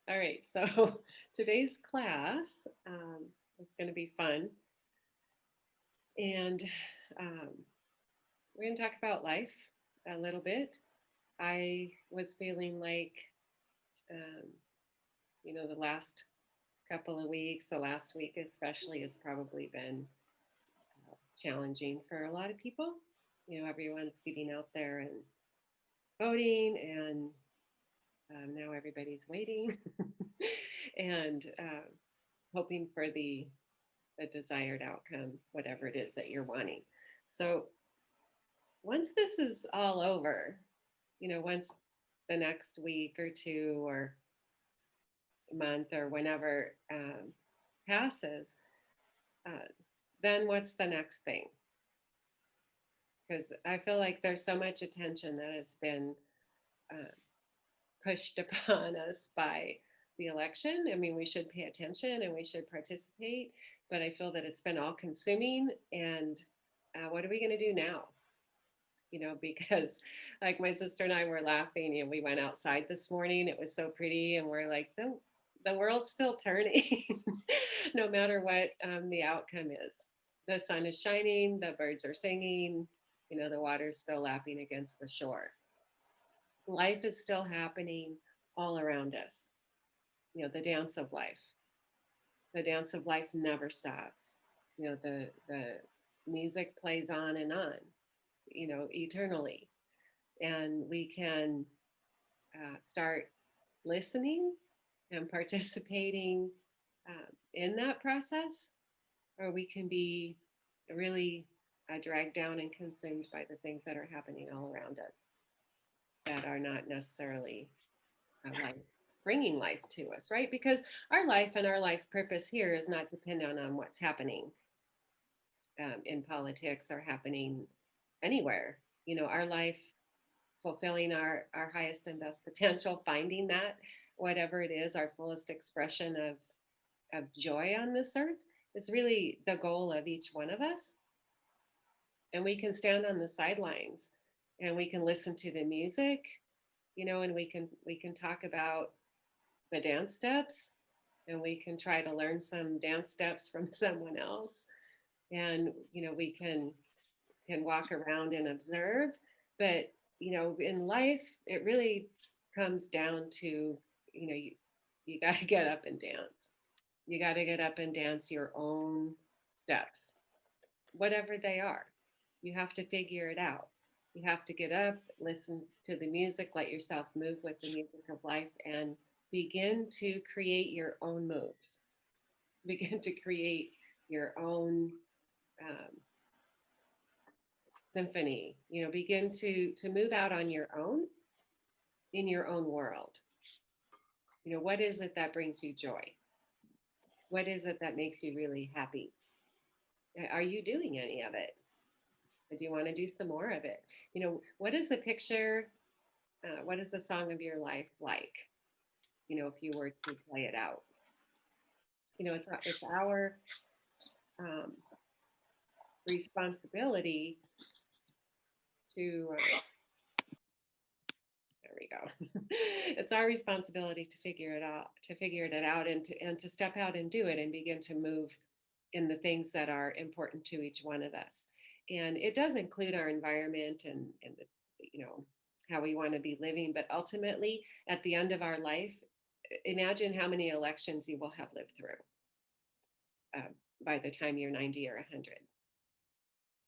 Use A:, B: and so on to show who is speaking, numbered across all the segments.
A: All right, so today's class is going to be fun, and um, we're going to talk about life a little bit. I was feeling like, um, the last couple of weeks, the last week especially, has probably been challenging for a lot of people. Everyone's getting out there and voting, and now everybody's waiting and hoping for the desired outcome, whatever it is that you're wanting. So once this is all over, once the next week or two or month or whenever passes, uh, then what's the next thing? Because I feel like there's so much attention that has been uh, pushed upon us by the election. I mean, we should pay attention and we should participate, but I feel that it's been all consuming. And what are we going to do now? Because like my sister and I were laughing and we went outside this morning. It was so pretty. And we're like, the world's still turning, no matter what the outcome is. The sun is shining, the birds are singing, the water's still lapping against the shore. Life is still happening all around us. The dance of life. The dance of life never stops. The music plays on and on, eternally. And we can start listening and participating in that process, or we can be really dragged down and consumed by the things that are happening all around us that are not necessarily life, bringing life to us, right? Because our life and our life purpose here is not dependent on what's happening in politics or happening anywhere. Our life, fulfilling our highest and best potential, finding that, whatever it is, our fullest expression of joy on this earth is really the goal of each one of us. And we can stand on the sidelines and we can listen to the music, and we can talk about the dance steps, and we can try to learn some dance steps from someone else, and we can walk around and observe. But in life it really comes down to, you got to get up and dance. You got to get up and dance your own steps, whatever they are. You have to figure it out. You have to get up, listen to the music, let yourself move with the music of life, and begin to create your own moves. Begin to create your own um, symphony. Begin to move out on your own, in your own world. What is it that brings you joy? What is it that makes you really happy? Are you doing any of it? Or do you want to do some more of it? What is the picture? What is the song of your life like? If you were to play it out, it's our um, responsibility to. There we go. It's our responsibility to figure it out, and to step out and do it, and begin to move in the things that are important to each one of us. And it does include our environment and the, how we want to be living. But ultimately, at the end of our life, imagine how many elections you will have lived through by the time you're 90 or 100.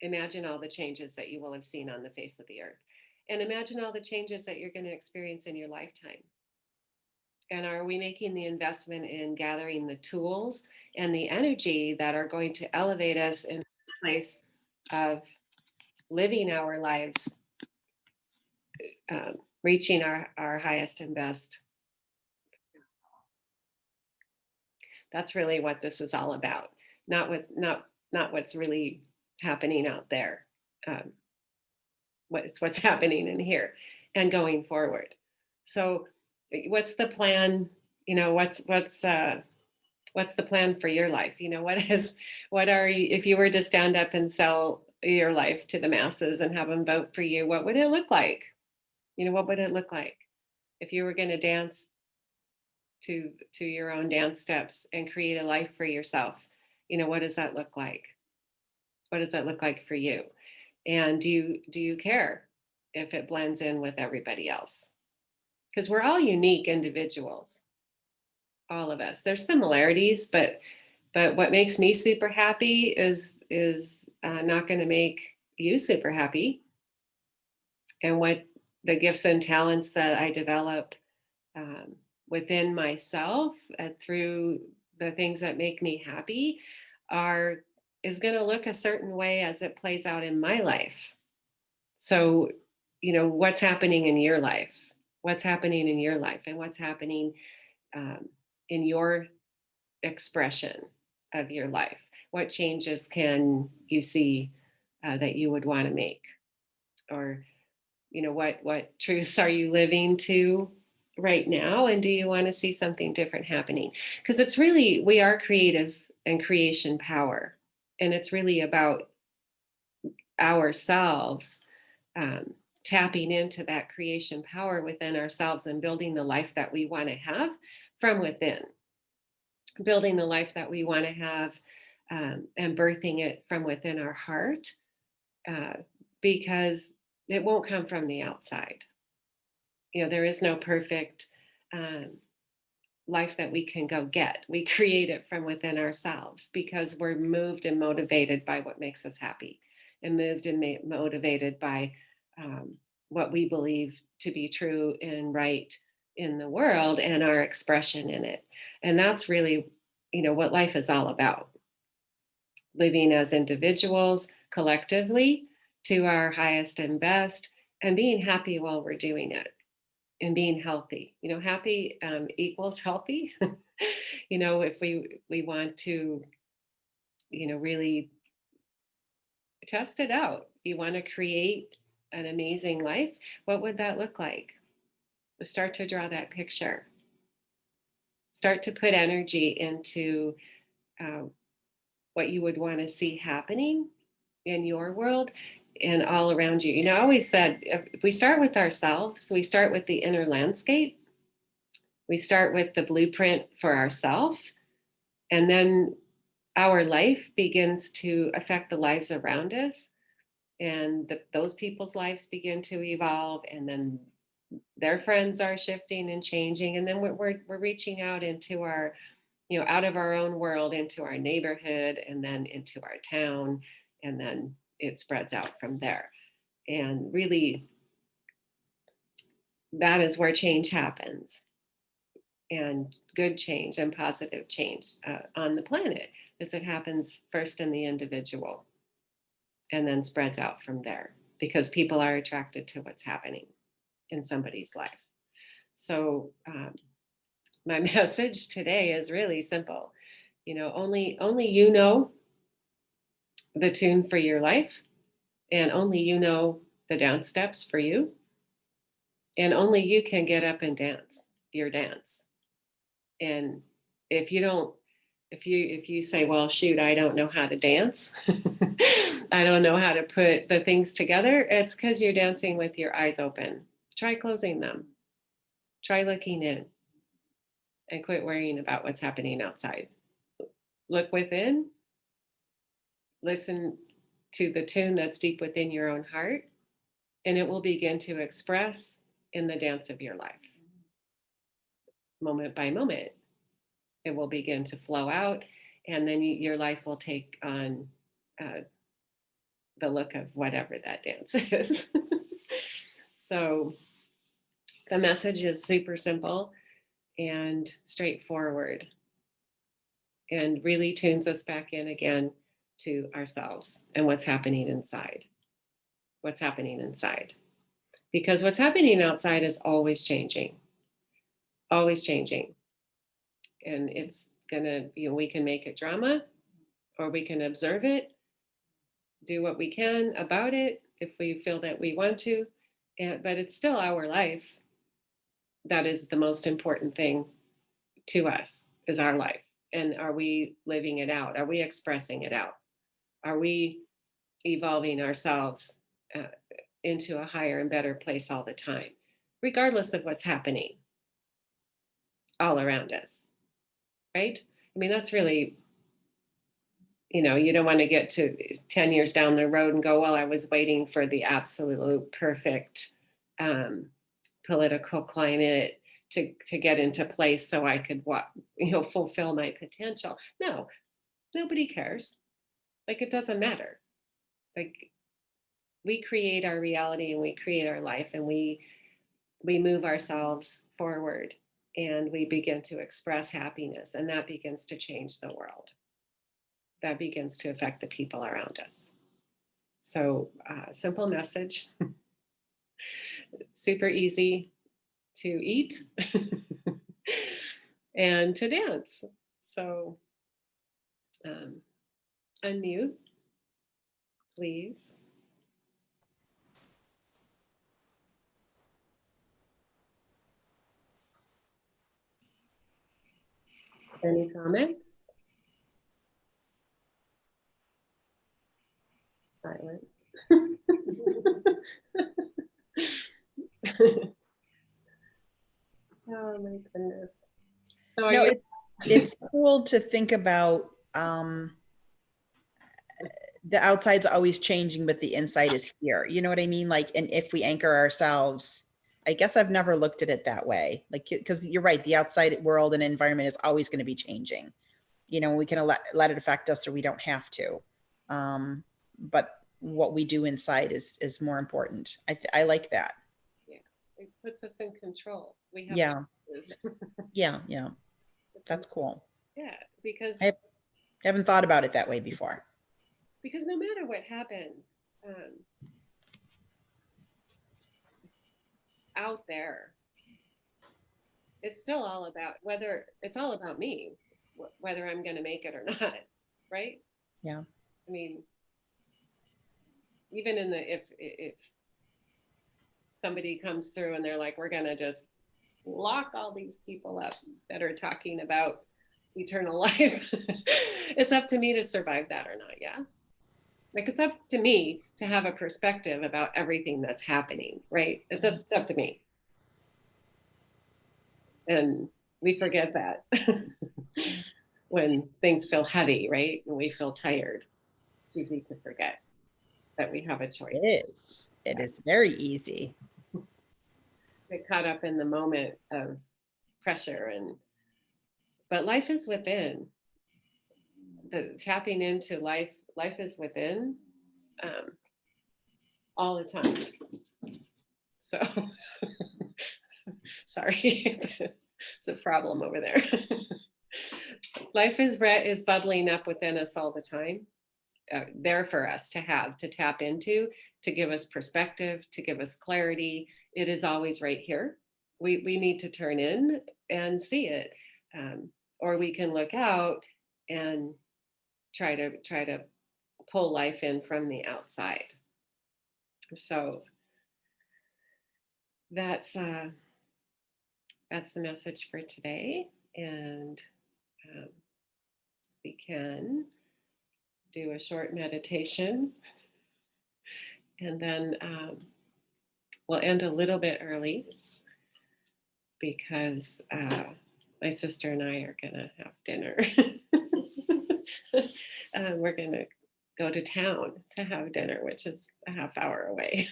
A: Imagine all the changes that you will have seen on the face of the earth. And imagine all the changes that you're going to experience in your lifetime. And are we making the investment in gathering the tools and the energy that are going to elevate us in a place of living our lives, reaching our highest and best? That's really what this is all about. Not what's really happening out there. What's happening in here and going forward. So what's the plan? What's the plan for your life? What are you, if you were to stand up and sell your life to the masses and have them vote for you, what would it look like? What would it look like if you were going to dance to your own dance steps and create a life for yourself. What does that look like? What does that look like for you? And do you care if it blends in with everybody else? Because we're all unique individuals, all of us. There's similarities, but what makes me super happy is not going to make you super happy. And what the gifts and talents that I develop um, within myself through the things that make me happy are is going to look a certain way as it plays out in my life. So, what's happening in your life? What's happening in your life, and what's happening um, in your expression of your life? What changes can you see that you would want to make, or what truths are you living to right now, and do you want to see something different happening? Because it's really, we are creative and creation power, and it's really about ourselves um, tapping into that creation power within ourselves and building the life that we want to have from within, building the life that we want to have, and birthing it from within our heart, uh, because it won't come from the outside. There is no perfect um, life that we can go get. We create it from within ourselves because we're moved and motivated by what makes us happy, and moved and motivated by um, what we believe to be true and right in the world and our expression in it. And that's really, what life is all about: living as individuals collectively to our highest and best, and being happy while we're doing it, and being healthy. Happy equals healthy. If we want to, really test it out, you want to create an amazing life, what would that look like? Start to draw that picture. Start to put energy into uh, what you would want to see happening in your world and all around you. I always said, if we start with ourselves, we start with the inner landscape, we start with the blueprint for ourselves, and then our life begins to affect the lives around us, and those people's lives begin to evolve, and then their friends are shifting and changing, and then we're reaching out into our, out of our own world into our neighborhood, and then into our town, and then it spreads out from there. And really, that is where change happens, and good change and positive change on the planet, is it happens first in the individual and then spreads out from there, because people are attracted to what's happening in somebody's life. So my message today is really simple. Only you know the tune for your life, and only you know the dance steps for you, and only you can get up and dance your dance. And if you don't, if you say, well, shoot, I don't know how to dance, I don't know how to put the things together, it's because you're dancing with your eyes open. Try closing them. Try looking in, and quit worrying about what's happening outside. Look within, listen to the tune that's deep within your own heart, and it will begin to express in the dance of your life. Moment by moment, it will begin to flow out, and then your life will take on uh, the look of whatever that dance is. So the message is super simple and straightforward, and really tunes us back in again to ourselves and what's happening inside. What's happening inside. Because what's happening outside is always changing, always changing. And it's gonna, we can make it drama, or we can observe it, do what we can about it if we feel that we want to. But it's still our life. That is the most important thing to us, is our life. And are we living it out? Are we expressing it out? Are we evolving ourselves into a higher and better place all the time, regardless of what's happening? all around us, right? I mean, that's really, you don't want to get to 10 years down the road and go, well, I was waiting for the absolute perfect um, political climate to get into place so I could fulfill my potential. No, nobody cares. Like, it doesn't matter. Like, we create our reality and we create our life, and we move ourselves forward, and we begin to express happiness, and that begins to change the world. That begins to affect the people around us. So, simple message, super easy to eat and to dance. So, um, unmute, please. Any comments? Silence. Oh my goodness. So are
B: No,
A: you?
B: it's cool to think about the outside's always changing, but the inside is here. You know what I mean? Like, and if we anchor ourselves, I guess I've never looked at it that way. Like, because you're right, the outside world and environment is always going to be changing. We can let it affect us, or we don't have to. But what we do inside is more important. I like that.
A: Yeah, it puts us in control. We have
B: Yeah,
A: choices.
B: yeah. That's cool.
A: Yeah, because
B: I haven't thought about it that way before.
A: no matter what happens out there, it's still all about it's all about me, whether I'm going to make it or not, right?
B: Yeah.
A: I mean, even in the if somebody comes through and they're like, we're going to just lock all these people up that are talking about eternal life, it's up to me to survive that or not. Yeah. Like, it's up to me to have a perspective about everything that's happening, right? It's up to me. And we forget that when things feel heavy, right? And we feel tired. It's easy to forget that we have a choice.
B: It is. It
A: Yeah.
B: is very easy.
A: Get caught up in the moment of pressure, but life is within. The tapping into life is within, um, all the time. So sorry, it's a problem over there. Life is bubbling up within us all the time, there for us to tap into, to give us perspective, to give us clarity. It is always right here. We need to turn in and see it, um, or we can look out and try to pull life in from the outside. So that's the message for today, and um, we can do a short meditation, and then we'll end a little bit early because my sister and I are going to have dinner. We're going to go to town to have dinner, which is a half hour away.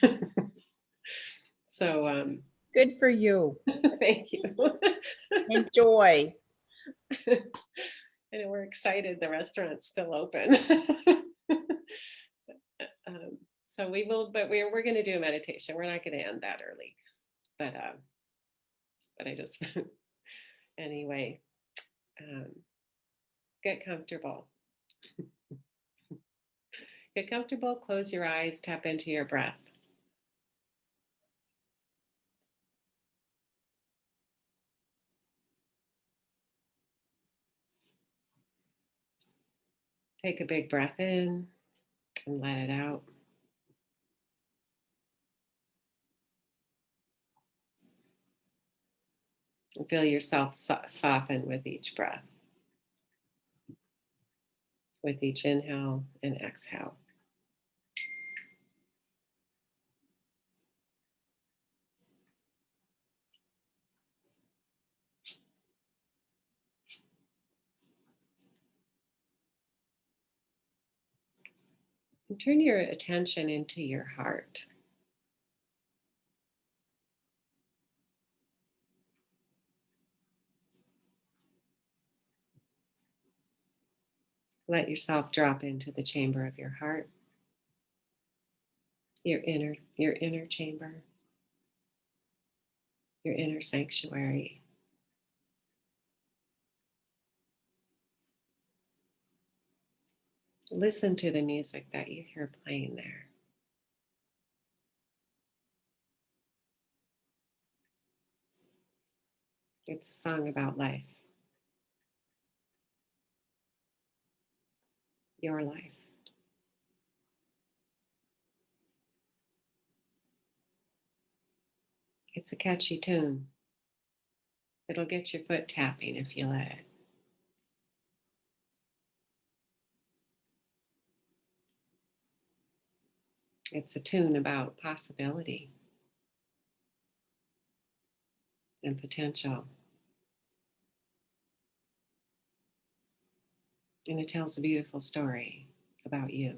A: So
B: Good for you.
A: thank you.
B: Enjoy.
A: And we're excited the restaurant's still open. So we will, but we're going to do a meditation. We're not going to end that early, but I just anyway, um, get comfortable. Get comfortable, close your eyes, tap into your breath. Take a big breath in and let it out. And feel yourself soften with each breath, with each inhale and exhale. And turn your attention into your heart. Let yourself drop into the chamber of your heart, your inner chamber, your inner sanctuary. Listen to the music that you hear playing there. It's a song about life, your life. It's a catchy tune. It'll get your foot tapping if you let it. It's a tune about possibility and potential. And it tells a beautiful story about you.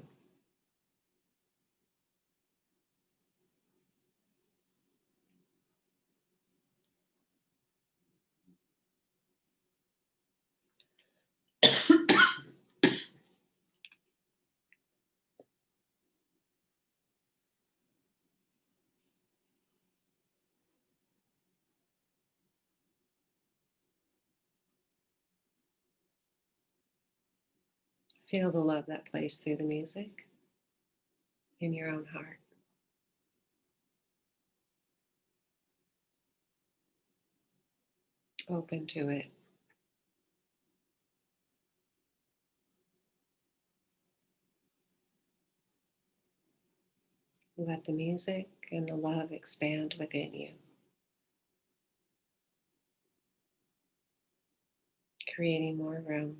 A: Feel the love that plays through the music in your own heart. Open to it. Let the music and the love expand within you, creating more room,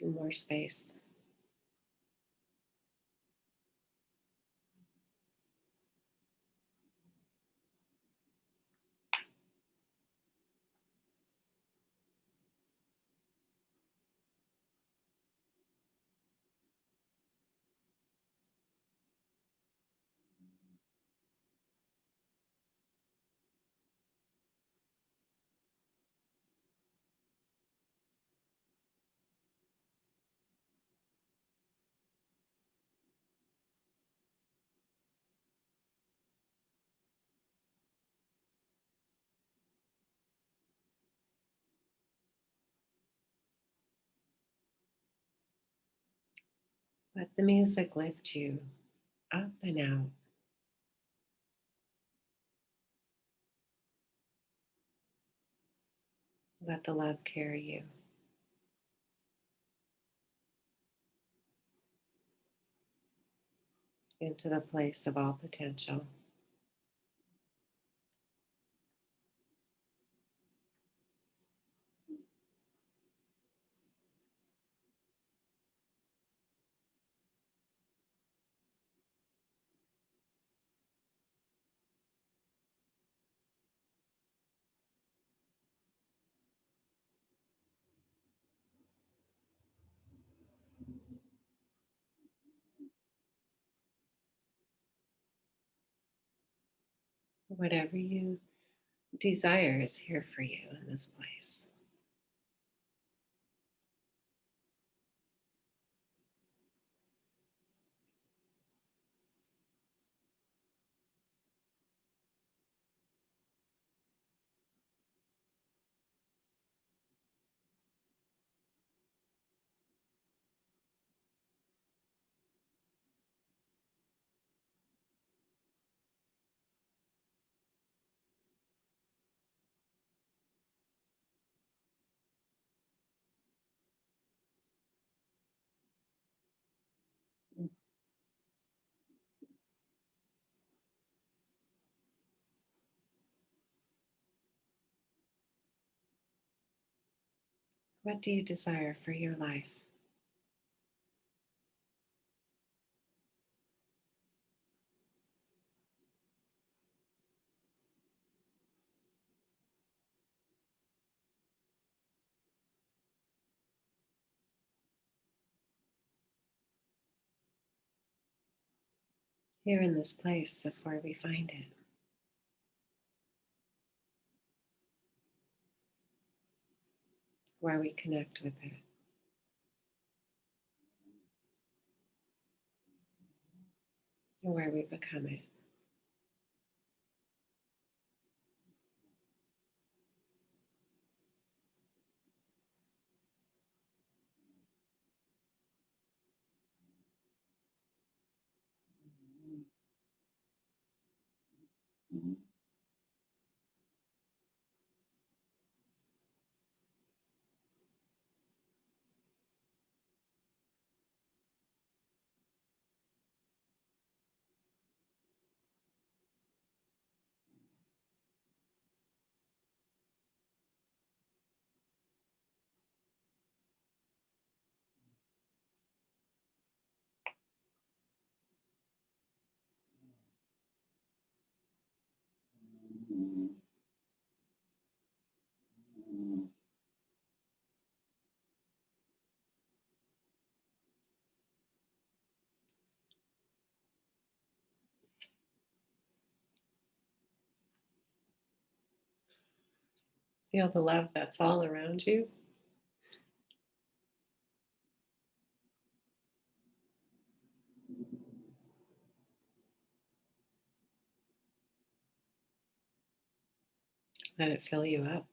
A: and more space. Let the music lift you up and out. Let the love carry you into the place of all potential. Whatever you desire is here for you in this place. What do you desire for your life? Here in this place is where we find it. Where we connect with it. And where we become it. Feel the love that's all around you. Let it fill you up.